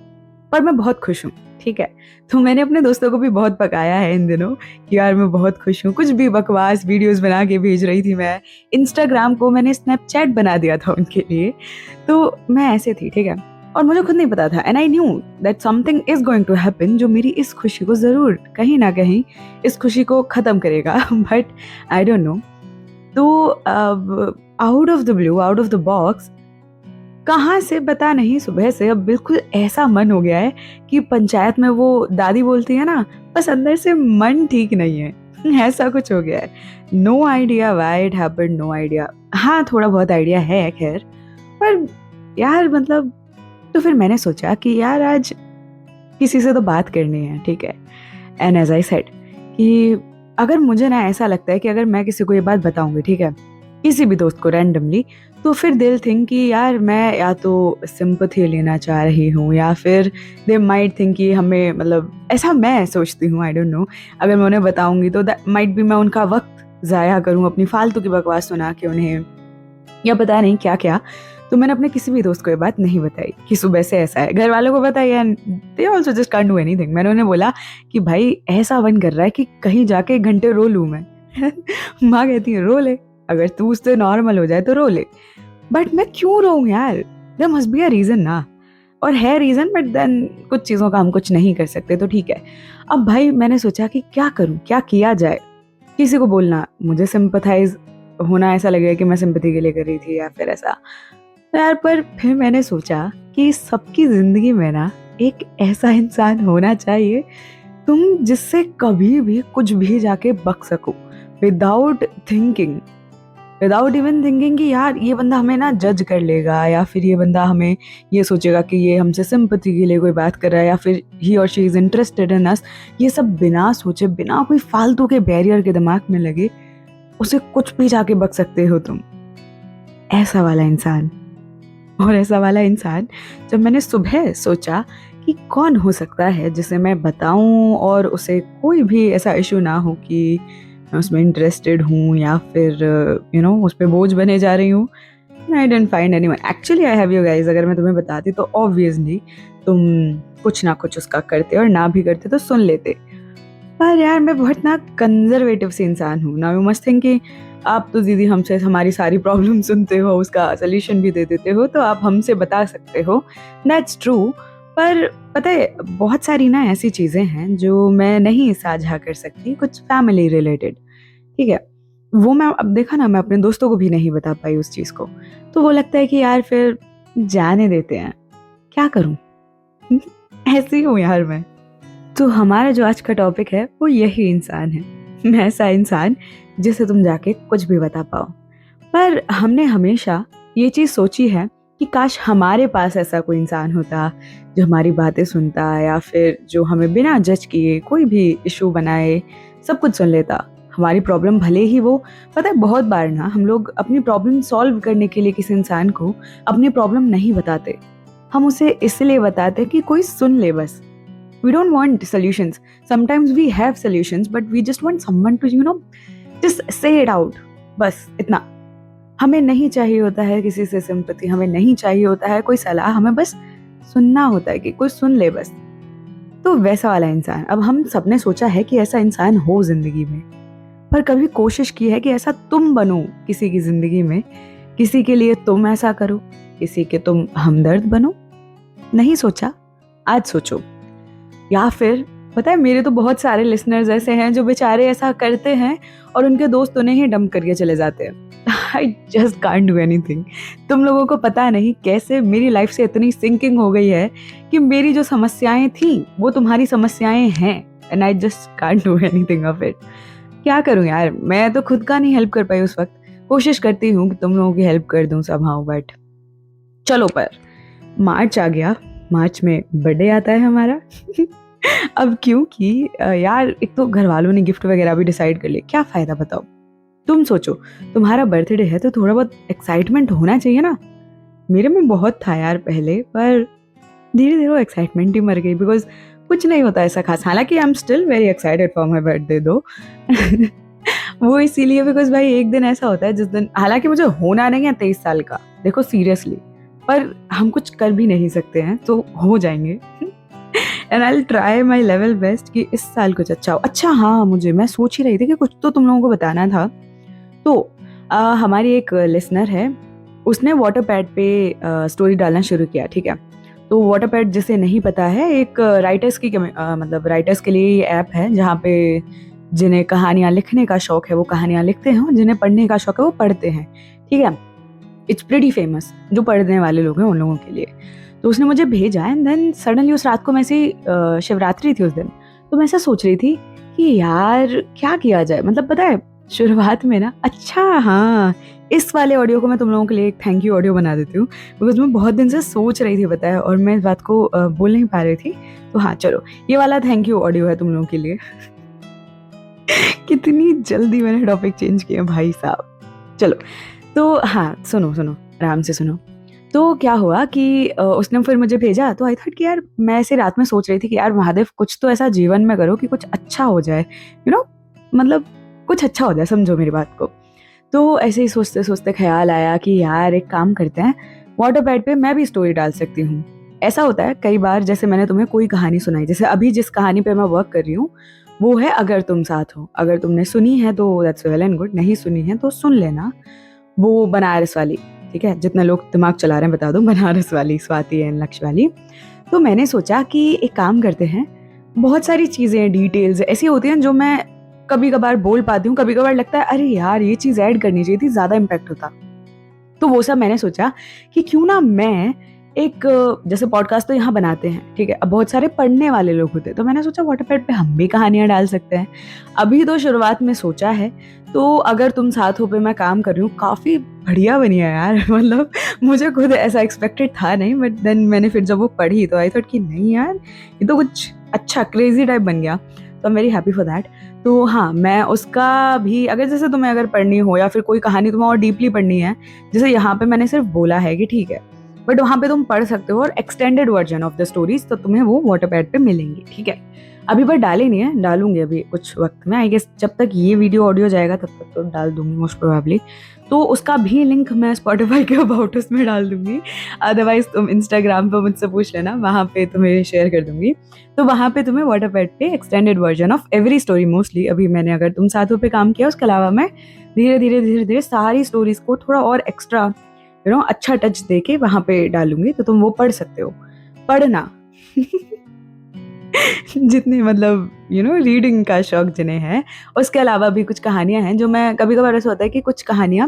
पर मैं बहुत खुश हूँ, ठीक है। तो मैंने अपने दोस्तों को भी बहुत पकाया है इन दिनों कि यार मैं बहुत खुश हूँ। कुछ भी बकवास वीडियोस बना के भेज रही थी मैं। इंस्टाग्राम को मैंने स्नैपचैट बना दिया था उनके लिए। तो मैं ऐसे थी, ठीक है। और मुझे खुद नहीं पता था, and I knew that something is going to happen जो मेरी इस खुशी को जरूर कहीं ना कहीं इस खुशी को खत्म करेगा। But I don't no. तो अब out of the blue, out of the box, कहाँ से पता नहीं, सुबह से अब बिल्कुल ऐसा मन हो गया है कि पंचायत में वो दादी बोलती है ना, बस अंदर से मन ठीक नहीं है। ऐसा कुछ हो गया है। No idea why it happened, no idea. हाँ, थोड़ा बहुत आइडिया है खैर, पर यार मतलब, तो फिर मैंने सोचा कि यार आज किसी से तो बात करनी है, ठीक है। एंड एज आई सेड कि अगर मुझे ना ऐसा लगता है कि अगर मैं किसी को ये बात बताऊंगी, ठीक है, किसी भी दोस्त को रैंडमली, तो फिर दिल थिंक कि यार मैं या तो सिंपथी लेना चाह रही हूँ या फिर दे माइट थिंक कि हमें, मतलब ऐसा मैं सोचती हूँ, आई डोंट नो। अगर मैं उन्हें बताऊंगी तो दैट माइट भी मैं उनका वक्त ज़ाया करूँ अपनी फालतू की बकवास सुना के उन्हें, या पता नहीं क्या क्या। तो मैंने अपने किसी भी दोस्त को ये बात नहीं बताई कि सुबह से ऐसा है। घर वालों को बताई and they also just can't do anything. मैंने उन्हें बोला कि भाई ऐसा मन कर रहा है कि कहीं जाके 1 घंटे रो लूँ मैं। माँ कहती है रो ले, अगर तू उससे नॉर्मल हो जाए तो रो ले। बट मैं क्यों रोऊं यार, there must be a reason ना। और है रीजन, बट देन कुछ चीज़ों का हम कुछ नहीं कर सकते, तो ठीक है। अब भाई मैंने सोचा कि क्या करूं, क्या किया जाए। किसी को बोलना, मुझे सिंपथाइज होना ऐसा लगेगा कि मैं सिंपैथी के लिए कर रही थी या फिर ऐसा यार। पर फिर मैंने सोचा कि सबकी जिंदगी में ना एक ऐसा इंसान होना चाहिए तुम जिससे कभी भी कुछ भी जाके बक सको, without thinking, without even thinking कि यार ये बंदा हमें ना जज कर लेगा, या फिर ये बंदा हमें ये सोचेगा कि ये हमसे सिंपैथी के लिए कोई बात कर रहा है, या फिर ही और शी इज इंटरेस्टेड इन अस। ये सब बिना सोचे, बिना कोई फालतू के बैरियर के दिमाग में लगे, उसे कुछ भी जाके बक सकते हो तुम। ऐसा वाला इंसान। और ऐसा वाला इंसान जब मैंने सुबह सोचा कि कौन हो सकता है जिसे मैं बताऊं और उसे कोई भी ऐसा इशू ना हो कि मैं उसमें इंटरेस्टेड हूँ या फिर उस पर बोझ बने जा रही हूँ, I didn't find anyone. Actually I have you guys, अगर मैं तुम्हें बताती तो ऑब्वियसली तुम कुछ ना कुछ उसका करते, और ना भी करते तो सुन लेते। पर यार मैं बहुत ना कंजर्वेटिव सी इंसान हूँ ना। यू मस्ट थिंक कि आप तो दीदी हमसे हमारी सारी प्रॉब्लम सुनते हो, उसका सोल्यूशन भी दे देते हो, तो आप हमसे बता सकते हो। That's true. पर पता है बहुत सारी ना ऐसी चीज़ें हैं जो मैं नहीं साझा कर सकती, कुछ फैमिली रिलेटेड, ठीक है। वो मैं अब देखा ना, मैं अपने दोस्तों को भी नहीं बता पाई उस चीज़ को, तो वो लगता है कि यार फिर जाने देते हैं, क्या करूँ। ऐसी हूँ यार मैं। तो हमारा जो आज का टॉपिक है वो यही इंसान है। मैं ऐसा इंसान जिसे तुम जाके कुछ भी बता पाओ। पर हमने हमेशा ये चीज़ सोची है कि काश हमारे पास ऐसा कोई इंसान होता जो हमारी बातें सुनता, या फिर जो हमें बिना जज किए कोई भी इशू बनाए सब कुछ सुन लेता। हमारी प्रॉब्लम भले ही वो, पता है बहुत बार ना हम लोग अपनी प्रॉब्लम सॉल्व करने के लिए किसी इंसान को अपनी प्रॉब्लम नहीं बताते। हम उसे इसलिए बताते कि कोई सुन ले बस। We don't want solutions. Sometimes we have solutions, but we just want someone to, just say it out. बस इतना। हमें नहीं चाहिए होता है किसी से सिंपैथी, हमें नहीं चाहिए होता है कोई सलाह, हमें बस सुनना होता है कि कोई सुन ले बस। तो वैसा वाला इंसान, अब हम सबने सोचा है कि ऐसा इंसान हो जिंदगी में, पर कभी कोशिश की है कि ऐसा तुम बनो किसी की जिंदगी में, किसी के लिए तुम ऐसा करो, किसी के तुम हमदर्द बनो? नहीं सोचा? आज सोचो। या फिर पता है मेरे तो बहुत सारे लिसनर्स ऐसे हैं जो बेचारे ऐसा करते हैं और उनके दोस्त उन्हें ही डंप करके चले जाते हैं। I just can't do anything. तुम लोगों को पता नहीं कैसे मेरी लाइफ से इतनी सिंकिंग हो गई है कि मेरी जो समस्याएं थी वो तुम्हारी समस्याएं हैं, and I just can't do anything of it. क्या करूं यार, मैं तो खुद का नहीं हेल्प कर पाई उस वक्त। कोशिश करती हूँ कि तुम लोगों की हेल्प कर दूं समहाउ, बट चलो। पर मार्च आ गया, मार्च में बर्थडे आता है हमारा। अब क्योंकि यार एक तो घर वालों ने गिफ्ट वगैरह भी डिसाइड कर लिया, क्या फ़ायदा बताओ? तुम सोचो, तुम्हारा बर्थडे है तो थोड़ा बहुत एक्साइटमेंट होना चाहिए ना? मेरे में बहुत था यार पहले, पर धीरे-धीरे वो एक्साइटमेंट ही मर गई बिकॉज़ कुछ नहीं होता ऐसा ख़ास। हालाँकि I am still very excited for my birthday दो। वो इसीलिए बिकॉज़ भाई एक दिन ऐसा होता है जिस दिन, हालाँकि मुझे होना नहीं है 23 साल का, देखो सीरियसली, पर हम कुछ कर भी नहीं सकते हैं, तो हो जाएँगे। And I will try my level best कि इस साल कुछ अच्छा हो। अच्छा हाँ, मैं सोच ही रही थी कि कुछ तो तुम लोगों को बताना था। तो हमारी एक लिसनर है, उसने वाटरपैड पे स्टोरी डालना शुरू किया, ठीक है? तो वाटरपैड जिसे नहीं पता है, एक राइटर्स की मतलब राइटर्स के लिए ये ऐप है जहाँ पे जिन्हें कहानियाँ लिखने का शौक है वो कहानियाँ लिखते हैं, और जिन्हें पढ़ने का शौक है वो पढ़ते हैं, ठीक है? इट्स प्रीटी फेमस, जो पढ़ने वाले लोग हैं उन लोगों के लिए। तो उसने मुझे भेजा एंड देन सडनली उस रात को मैं ऐसे ही शिवरात्रि थी उस दिन, तो मैं ऐसा सोच रही थी कि यार क्या किया जाए? मतलब पता है शुरुआत में ना, अच्छा हाँ, इस वाले ऑडियो को मैं तुम लोगों के लिए एक थैंक यू ऑडियो बना देती हूँ बिकॉज़ मैं बहुत दिन से सोच रही थी पता है, और मैं इस बात को बोल नहीं पा रही थी। तो हाँ, चलो ये वाला थैंक यू ऑडियो है तुम लोगों के लिए। कितनी जल्दी मैंने टॉपिक चेंज किया भाई साहब। चलो, तो हाँ, सुनो, आराम से सुनो। तो क्या हुआ कि उसने फिर मुझे भेजा, तो आई थॉट कि यार मैं ऐसे रात में सोच रही थी कि यार महादेव कुछ तो ऐसा जीवन में करो कि कुछ अच्छा हो जाए, मतलब कुछ अच्छा हो जाए, समझो मेरी बात को। तो ऐसे ही सोचते-सोचते ख़्याल आया कि यार एक काम करते हैं, वाटरपैड पे मैं भी स्टोरी डाल सकती हूँ। ऐसा होता है कई बार, जैसे मैंने तुम्हें कोई कहानी सुनाई, जैसे अभी जिस कहानी पे मैं वर्क कर रही हूँ, वो है अगर तुम साथ हो। अगर तुमने सुनी है तो दैट्स वेल एंड गुड, नहीं सुनी है तो सुन लेना। वो बनारस वाली, ठीक है? जितने लोग दिमाग चला रहे हैं बता दूँ, बनारस वाली, स्वाति एंड लक्ष्य वाली। तो मैंने सोचा कि एक काम करते हैं, बहुत सारी चीज़ें, डिटेल्स ऐसी होती हैं जो मैं कभी-कभार बोल पाती हूँ, कभी-कभार लगता है अरे यार ये चीज़ ऐड करनी चाहिए थी, ज़्यादा इम्पैक्ट होता। तो वो सब मैंने सोचा कि क्यों ना मैं एक, जैसे पॉडकास्ट तो यहाँ बनाते हैं, ठीक है? अब बहुत सारे पढ़ने वाले लोग होते हैं, तो मैंने सोचा वाटरपैड पे हम भी कहानियाँ डाल सकते हैं। अभी तो शुरुआत में सोचा है, तो अगर तुम साथ हो पे मैं काम कर रही हूँ, काफ़ी बढ़िया बनी है यार। मतलब मुझे खुद ऐसा एक्सपेक्टेड था नहीं, बट देन मैंने फिर जब वो पढ़ी तो आई थॉट कि नहीं यार, ये तो कुछ अच्छा क्रेज़ी टाइप बन गया। तो I am very happy for that. तो हाँ, मैं उसका भी, अगर जैसे तुम्हें अगर पढ़नी हो या फिर कोई कहानी तुम्हें और डीपली पढ़नी है, जैसे यहाँ पे मैंने सिर्फ बोला है कि ठीक है, बट वहाँ पे तुम पढ़ सकते हो, और extended version of the stories तो तुम्हें वो वाटरपैड पे मिलेंगी, ठीक है? अभी पर डाली नहीं है, डालूंगी अभी कुछ वक्त में, आई गेस जब तक ये वीडियो ऑडियो जाएगा तब तक तो डाल दूंगी मोस्ट प्रोबेबली। तो उसका भी लिंक मैं स्पॉटिफाई के अबाउट उसमें डाल दूंगी, अदरवाइज तुम इंस्टाग्राम पे मुझसे पूछ लेना, वहाँ पे तुम्हें शेयर कर दूंगी। तो वहाँ पे तुम्हें वाटरपैड पे extended version of every story, mostly अभी मैंने अगर तुम साथों पे काम किया, उसके अलावा मैं धीरे धीरे सारी स्टोरीज को थोड़ा और एक्स्ट्रा अच्छा टच दे के वहाँ पे डालूंगी, तो तुम वो पढ़ सकते हो। पढ़ना। जितने मतलब रीडिंग का शौक जिन्हें है, उसके अलावा भी कुछ कहानियां हैं जो मैं, कभी कभार ऐसा होता है कि कुछ कहानियां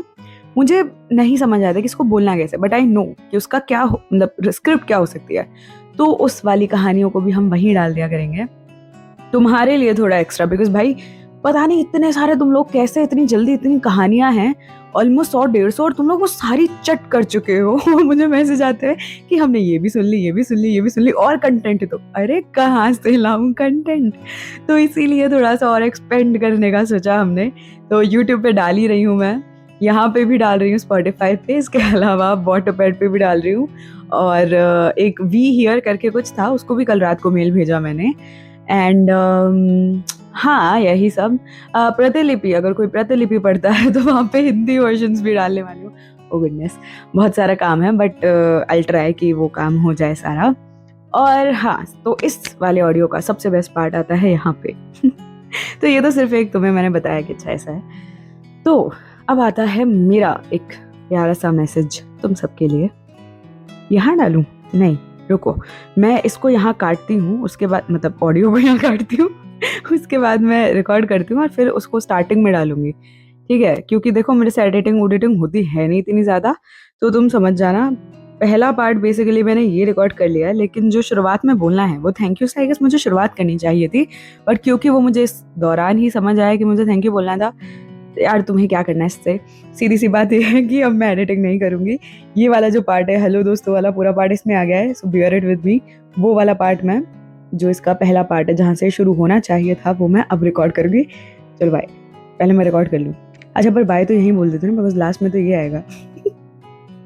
मुझे नहीं समझ आता कि इसको बोलना कैसे, बट आई नो कि उसका क्या मतलब स्क्रिप्ट क्या हो सकती है, तो उस वाली कहानियों को भी हम वहीं डाल दिया करेंगे तुम्हारे लिए थोड़ा एक्स्ट्रा, बिकॉज भाई पता नहीं इतने सारे तुम लोग कैसे इतनी जल्दी, इतनी कहानियां हैं ऑलमोस्ट 100-150, और तुम लोग वो सारी चट कर चुके हो। मुझे मैसेज आते हैं कि हमने ये भी सुन ली, ये भी सुन ली, ये भी सुन ली, और कंटेंट है, तो अरे कहाँ से लाऊं कंटेंट? तो इसीलिए थोड़ा सा और एक्सपेंड करने का सोचा हमने। तो यूट्यूब पे डाल ही रही हूँ मैं, यहाँ पे भी डाल रही हूँ, स्पॉटिफाई पे, इसके अलावा वाटरपैड पे भी डाल रही हूँ, और एक वी हियर करके कुछ था, उसको भी कल रात को मेल भेजा मैंने। एंड हाँ, यही सब। प्रतिलिपि, अगर कोई प्रतिलिपि पढ़ता है तो वहाँ पे हिंदी वर्जन्स भी डालने वाली हूँ। ओह गुडनेस, बहुत सारा काम है, बट आई विल ट्राई कि वो काम हो जाए सारा। और हाँ, तो इस वाले ऑडियो का सबसे बेस्ट पार्ट आता है यहाँ पे। तो ये तो सिर्फ एक तुम्हें मैंने बताया कि अच्छा ऐसा है। तो अब आता है मेरा एक प्यारा सा मैसेज तुम सबके लिए। यहाँ डालूं? नहीं, रुको, मैं इसको यहाँ काटती हूँ, उसके बाद मतलब ऑडियो को यहाँ काटती हूँ, उसके बाद मैं रिकॉर्ड करती हूँ और फिर उसको स्टार्टिंग में डालूंगी, ठीक है? क्योंकि देखो मेरे से एडिटिंग होती है नहीं इतनी ज़्यादा, तो तुम समझ जाना। पहला पार्ट बेसिकली मैंने ये रिकॉर्ड कर लिया है, लेकिन जो शुरुआत में बोलना है वो थैंक यू से आई गेस मुझे शुरुआत करनी चाहिए थी, बट क्योंकि वो मुझे इस दौरान ही समझ आया कि मुझे थैंक यू बोलना था, यार तुम्हें क्या करना है इससे, सीधी सी बात ये है कि अब मैं एडिटिंग नहीं करूंगी। ये वाला जो पार्ट है हेलो दोस्तों वाला पूरा पार्ट इसमें आ गया है, सो बियर इट विद मी। वो वाला पार्ट मैं जो इसका पहला पार्ट है, जहाँ से शुरू होना चाहिए था, वो मैं अब रिकॉर्ड करूँगी। चलो बाय, पहले मैं रिकॉर्ड कर लूँ। अच्छा, पर बाय तो यहीं बोल देते ना, बिकॉज लास्ट में तो ये आएगा।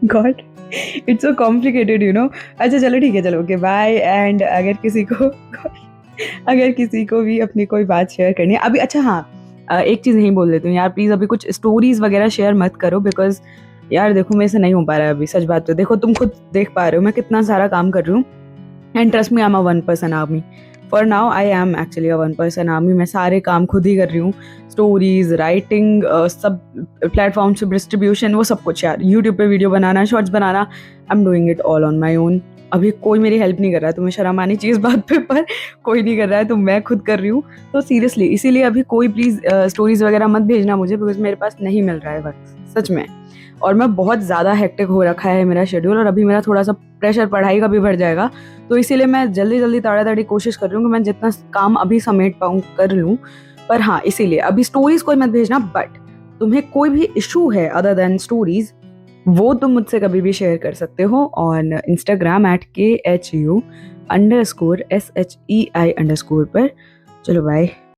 God, it's so complicated, you know. अच्छा चलो ठीक है, चलो ओके बाय। एंड अगर किसी को भी अपनी कोई बात शेयर करनी है अभी, अच्छा हाँ, एक चीज़ नहीं बोल देती हूँ यार, प्लीज़ अभी कुछ स्टोरीज वगैरह शेयर मत करो, बिकॉज यार देखो मेरे से नहीं हो पा रहा है अभी, सच बात तो देखो, तुम खुद देख पा रहे हो मैं कितना सारा काम कर रही हूँ। And trust me, I am a one person army for now. I am actually a one person army. मैं सारे काम खुद ही कर रही हूँ, स्टोरीज, राइटिंग, सब प्लेटफॉर्म से डिस्ट्रीब्यूशन, वो सब कुछ यार, यूट्यूब पे video banana, shorts banana, I am doing it all on my own. अभी कोई मेरी हेल्प नहीं कर रहा है, तुम्हें शर्म आनी चाहिए इस बात पे, पर कोई नहीं कर रहा है, तो मैं खुद कर रही हूँ। तो सीरियसली इसीलिए अभी कोई प्लीज़ स्टोरीज वगैरह मत भेजना मुझे, बिकॉज मेरे पास नहीं मिल रहा है वक्त सच में। और मैं बहुत ज़्यादा हेक्टिक हो रखा है मेरा शेड्यूल, और अभी मेरा थोड़ा सा प्रेशर पढ़ाई का भी बढ़ जाएगा, तो इसीलिए मैं जल्दी जल्दी ताड़ाताड़ी कोशिश कर रही हूँ कि मैं जितना काम अभी समेट पाऊँ कर लूँ। पर हाँ, इसीलिए अभी स्टोरीज कोई मत भेजना, बट तुम्हें कोई भी इशू है अदर देन स्टोरीज, वो तुम मुझसे कभी भी शेयर कर सकते हो ऑन इंस्टाग्राम @KHU_SHEI_ पर। चलो बाय।